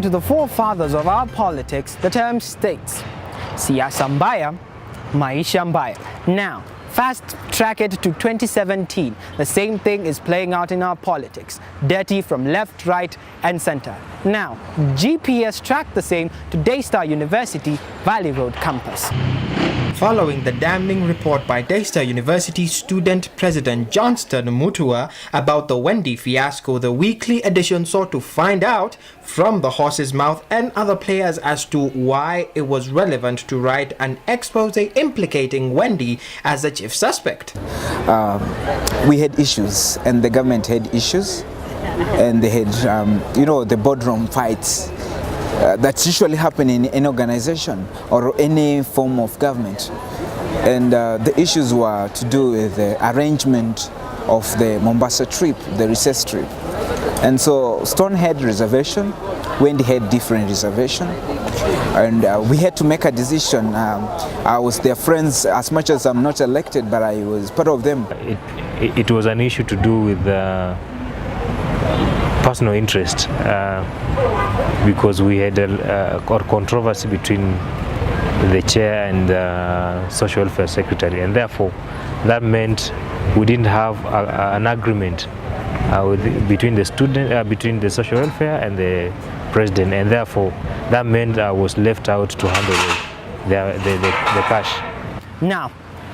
to the forefathers of our politics, the term states, siasa mbaya, maisha mbaya. Now, fast track it to 2017. The same thing is playing out in our politics. Dirty from left, right, and center. Now, GPS tracked the same to Daystar University, Valley Road campus. Following the damning report by Daystar University student president Johnston Mutua about the Wendy fiasco, the weekly edition sought to find out from the horse's mouth and other players as to why it was relevant to write an expose implicating Wendy as the chief suspect. We had issues, and the government had issues, and they had, the boardroom fights. That usually happen in any organization or any form of government. And the issues were to do with the arrangement of the Mombasa trip, the recess trip. And so Stone had reservation, Wendy had different reservation. And we had to make a decision. I was their friends as much as I'm not elected, but I was part of them. It was an issue to do with personal interest because we had a controversy between the chair and the social welfare secretary, and therefore that meant we didn't have an agreement between the between the social welfare and the president, and therefore that meant I was left out to handle the cash. Now,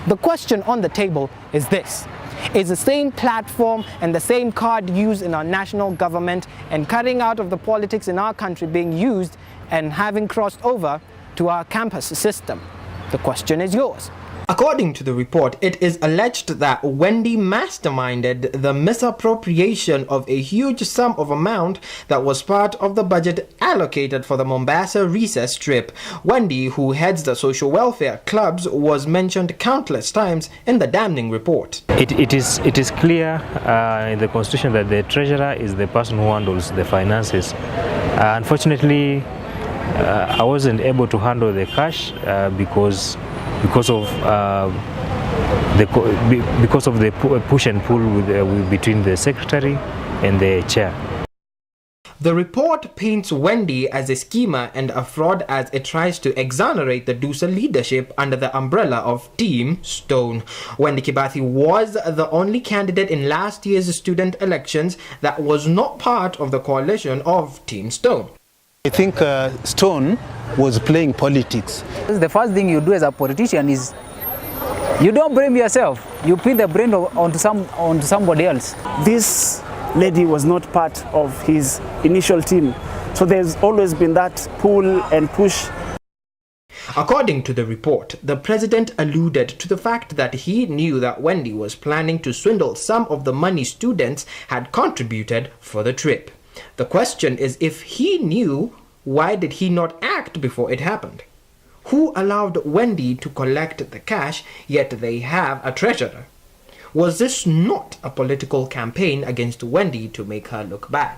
the question on the table is this. Is the same platform and the same card used in our national government and cutting out of the politics in our country being used and having crossed over to our campus system? The question is yours. According to the report, it is alleged that Wendy masterminded the misappropriation of a huge sum of amount that was part of the budget allocated for the Mombasa recess trip. Wendy, who heads the social welfare clubs, was mentioned countless times in the damning report. It is clear in the constitution that the treasurer is the person who handles the finances. Unfortunately, I wasn't able to handle the cash because of the push and pull between the secretary and the chair. The report paints Wendy as a schemer and a fraud as it tries to exonerate the DUSA leadership under the umbrella of Team Stone. Wendy Kibathi was the only candidate in last year's student elections that was not part of the coalition of Team Stone. I think Stone was playing politics. The first thing you do as a politician is you don't blame yourself. You pin the blame onto somebody else. This lady was not part of his initial team, so there's always been that pull and push. According to the report, the president alluded to the fact that he knew that Wendy was planning to swindle some of the money students had contributed for the trip. The question is, if he knew, why did he not act before it happened? Who allowed Wendy to collect the cash, yet they have a treasurer? Was this not a political campaign against Wendy to make her look bad?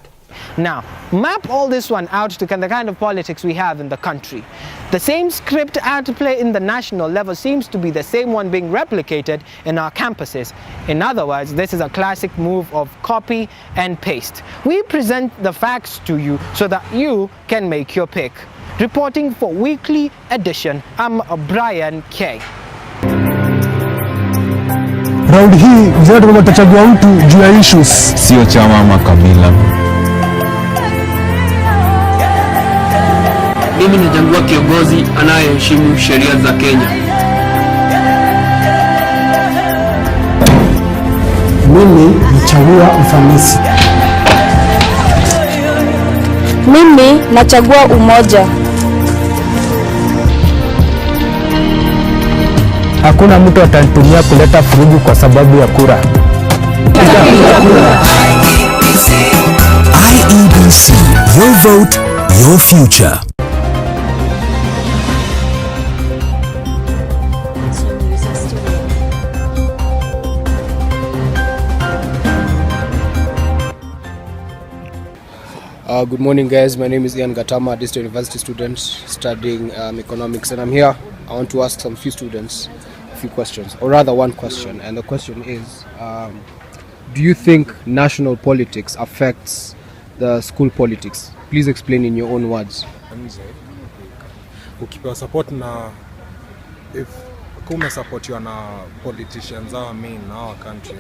Now, map all this one out to the kind of politics we have in the country. The same script at play in the national level seems to be the same one being replicated in our campuses. In other words, this is a classic move of copy and paste. We present the facts to you so that you can make your pick. Reporting for Weekly Edition, I'm Brian K. Round hii vijana watachagua mtu juu ya issues, sio chama ama kabila. Mimi nachagua kiongozi anayeheshimu sheria za Kenya. Mimi nachagua ufanisi. Mimi nachagua umoja. Hakuna mtu atanitumia kuleta furugu kwa sababu ya kura. IEBC, your vote, your future. Good morning, guys. My name is Ian Gatama, Daystar University student studying economics, and I'm here. I want to ask some few students a few questions, or rather one question, and the question is, do you think national politics affects the school politics? Please explain in your own words. Ukipewa support na if kume support you na politicians our main in our country,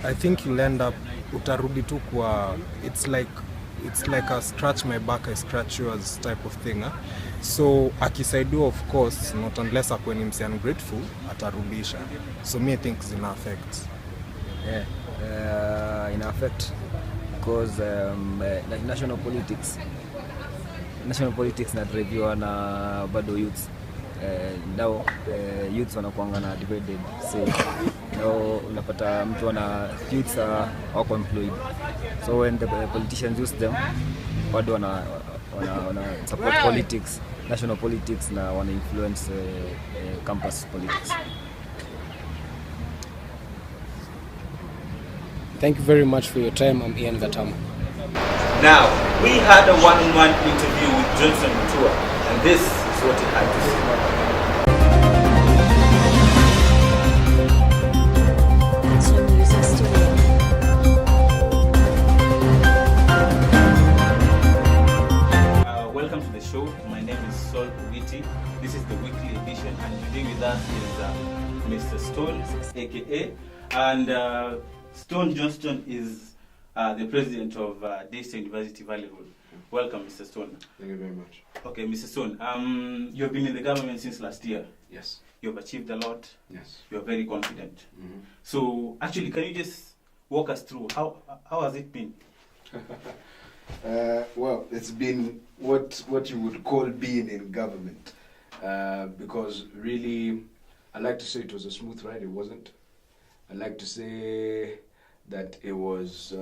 I think you'll end up utarudi tu kwa it's like a scratch my back I scratch yours type of thing. So akisaidiwa of course, not unless akwe ni msi ungrateful, atarudisha. So me I think zina affect. Yeah, in affect because like national politics na driviwa na bado youths. Now youths wanakuanga na divided say now unapata mtu wana youths wako employed, so when the politicians use them bado wana support politics, national politics, na wana influence campus politics. Thank you very much for your time. I'm Ian Gatama. Now, we had a one-on-one interview with Johnson Mutua, and this is what he had to say. Welcome to the show. My name is Sol Ugiti. This is the weekly edition, and today with us is Mr. Stone, aka, and Stone Johnston is the president of Daystar University Valley Road. Welcome, Mr. Stone. Thank you very much. Okay, Mr. Stone, you've been in the government since last year. Yes. You've achieved a lot. Yes. You're very confident. Mm-hmm. So, actually, can you just walk us through how has it been? Well, it's been what you would call being in government, because really, I like to say it was a smooth ride. It wasn't. I like to say that it was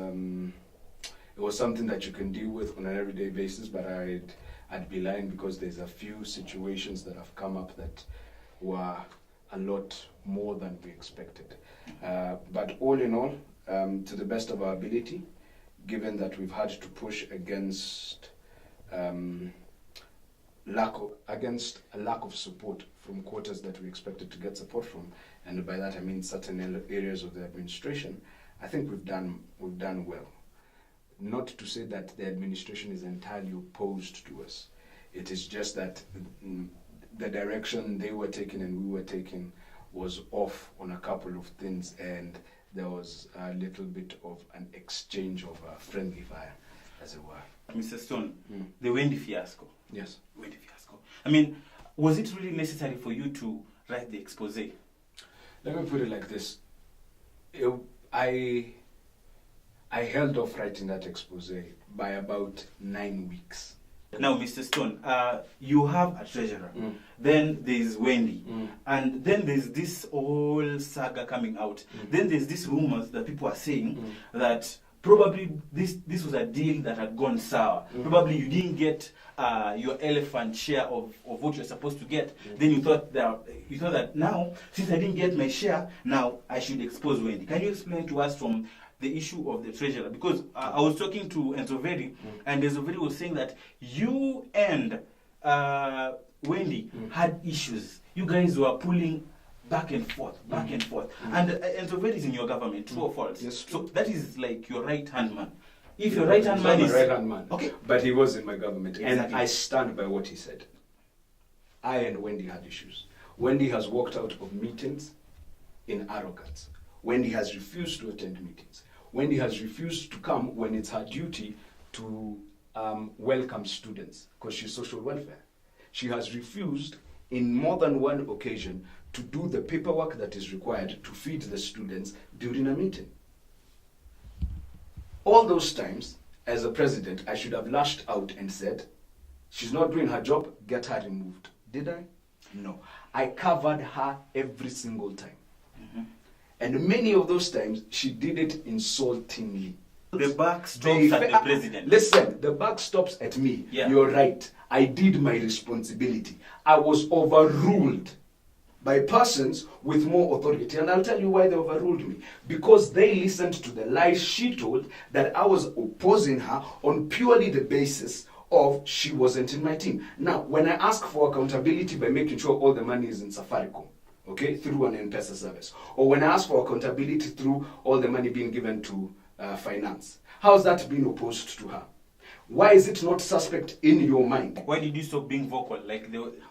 something that you can deal with on an everyday basis, but I'd be lying because there's a few situations that have come up that were a lot more than we expected. But all in all, to the best of our ability, given that we've had to push against a lack of support from quarters that we expected to get support from, and by that I mean certain areas of the administration, I think we've done well. Not to say that the administration is entirely opposed to us. It is just that the direction they were taking and we were taking was off on a couple of things, and there was a little bit of an exchange of friendly fire, as it were. Mr. Stone, the Wendy fiasco. Yes. Wendy fiasco. I mean, was it really necessary for you to write the expose? Let me put it like this. I held off writing that expose by about 9 weeks. Now, Mr. Stone, you have a treasurer, then there's Wendy, and then there's this whole saga coming out. Then there's these rumors that people are saying that probably this was a deal that had gone sour. Probably you didn't get your elephant share of what you're supposed to get. Then you thought that now, since I didn't get my share, now I should expose Wendy. Can you explain to us from the issue of the treasurer? Because I was talking to Enzoveri, and Enzoveri was saying that you and Wendy had issues. You guys were pulling back and forth. And Enzoveri is in your government, true or false? Yes, so that is like your right-hand man. If your right-hand man is... right-hand man. Okay. But he was in my government, Exactly. and I stand by what he said. I and Wendy had issues. Wendy has walked out of meetings in arrogance. Wendy has refused to attend meetings. Wendy has refused to come when it's her duty to welcome students, because she's social welfare. She has refused in more than one occasion to do the paperwork that is required to feed the students during a meeting. All those times, as a president, I should have lashed out and said, she's not doing her job, get her removed. Did I? No. I covered her every single time. And many of those times, she did it insultingly. The buck stops at the president. Listen, the buck stops at me. Yeah. You're right. I did my responsibility. I was overruled by persons with more authority. And I'll tell you why they overruled me. Because they listened to the lies she told that I was opposing her on purely the basis of she wasn't in my team. Now, when I ask for accountability by making sure all the money is in Safaricom, okay, through an M-Pesa service, or when I ask for accountability through all the money being given to finance, How's that being opposed to her? Why is it not suspect in your mind? Why did you stop being vocal?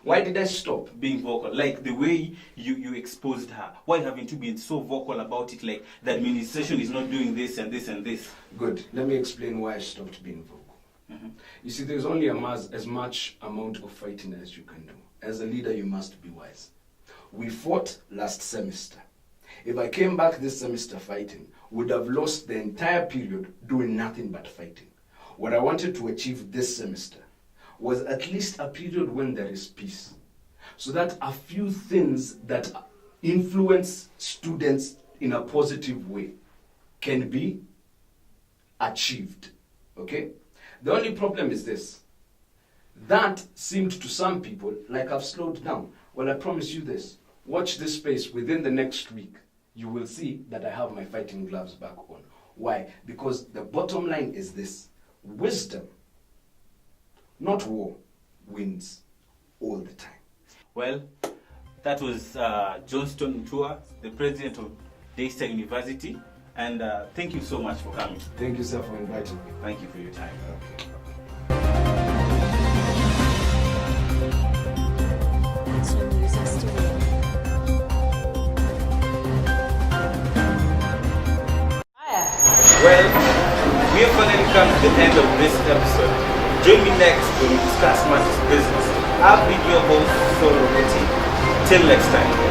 Why did I stop being vocal? Like the way you exposed her. Why haven't you been so vocal about it? Like the administration is not doing this and this and this. Good. Let me explain why I stopped being vocal. You see, there's only as much amount of fighting as you can do. As a leader, you must be wise. We fought last semester. If I came back this semester fighting, would have lost the entire period doing nothing but fighting. What I wanted to achieve this semester was at least a period when there is peace, so that a few things that influence students in a positive way can be achieved, okay? The only problem is this. That seemed to some people like I've slowed down. Well, I promise you this. Watch this space. Within the next week, you will see that I have my fighting gloves back on. Why? Because the bottom line is this. Wisdom, not war, wins all the time. Well, that was Johnston Mutua, the president of Daystar University. And thank you so much for coming. Thank you, sir, for inviting me. Thank you for your time. Well, we have finally come to the end of this episode. Join me next when we discuss matters business. I've been your host, Solo Roti. Till next time.